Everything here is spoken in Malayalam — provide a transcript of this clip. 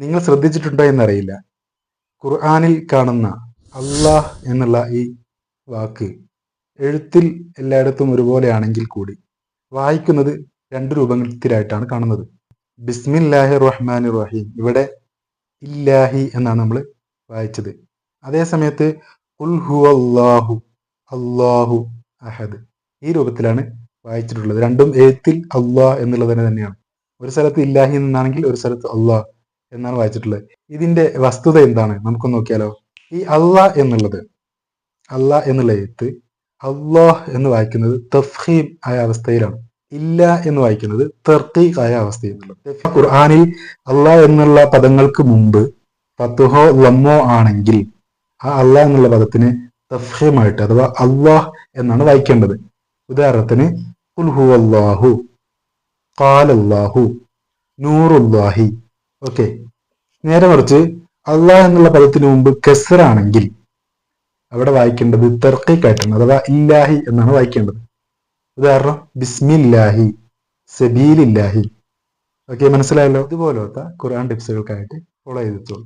നിങ്ങൾ ശ്രദ്ധിച്ചിട്ടുണ്ടോ എന്നറിയില്ല, ഖുർആനിൽ കാണുന്ന അള്ളാഹ് എന്നുള്ള ഈ വാക്ക് എഴുത്തിൽ എല്ലായിടത്തും ഒരുപോലെയാണെങ്കിൽ കൂടി വായിക്കുന്നത് രണ്ട് രൂപത്തിലായിട്ടാണ് കാണുന്നത്. ബിസ്മില്ലാഹി റഹ്മാൻ റഹീം, ഇവിടെ ഇല്ലാഹി എന്നാണ് നമ്മൾ വായിച്ചത്. അതേ സമയത്ത് ഖുൽ ഹുവല്ലാഹു അല്ലാഹു അഹദ് ഈ രൂപത്തിലാണ് വായിച്ചിട്ടുള്ളത്. രണ്ടും എഴുത്തിൽ അള്ളാഹ് എന്നുള്ളത് തന്നെയാണ്. ഒരു സ്ഥലത്ത് ഇല്ലാഹി എന്നാണെങ്കിൽ ഒരു സ്ഥലത്ത് അള്ളാഹ് എന്നാണ് വായിച്ചിട്ടുള്ളത്. ഇതിന്റെ വസ്തുത എന്താണ് നമുക്കൊന്ന് നോക്കിയാലോ. ഈ അള്ളാഹ് എന്നുള്ള എഴുത്ത് അള്ളാഹ് എന്ന് വായിക്കുന്നത് തഫ്ഹീം ആയ അവസ്ഥയിലാണ്, ഇല്ല എന്ന് വായിക്കുന്നത് തർക്കീഖ് ആയ അവസ്ഥയിലുള്ളത്. ഖുർആനിൽ അള്ളാഹ് എന്നുള്ള പദങ്ങൾക്ക് മുമ്പ് ഫത്ഹോ ലമ്മോ ആണെങ്കിൽ ആ അള്ളാഹ് എന്നുള്ള പദത്തിന് തഫ്ഹീമായിട്ട് അഥവാ അള്ളാഹ് എന്നാണ് വായിക്കേണ്ടത്. ഉദാഹരണത്തിന് ഖുൽ ഹുവല്ലാഹു, ഖാലല്ലാഹു, നൂറുല്ലാഹി. ഓക്കെ. നേരെ മറിച്ച് അള്ളാഹ് എന്നുള്ള പദത്തിന് മുമ്പ് കസ്റാണെങ്കിൽ അവിടെ വായിക്കേണ്ടത് തർക്കീക്കായിട്ടാണ്, അഥവാ ഇല്ലാഹി എന്നാണ് വായിക്കേണ്ടത്. ഉദാഹരണം ബിസ്മില്ലാഹി, സബീലില്ലാഹി. ഓക്കെ, മനസ്സിലായല്ലോ. ഇതുപോലത്തെ ഖുർആൻ ടിപ്സുകൾക്കായിട്ട് ഫോളോ ചെയ്തിട്ടുള്ളൂ.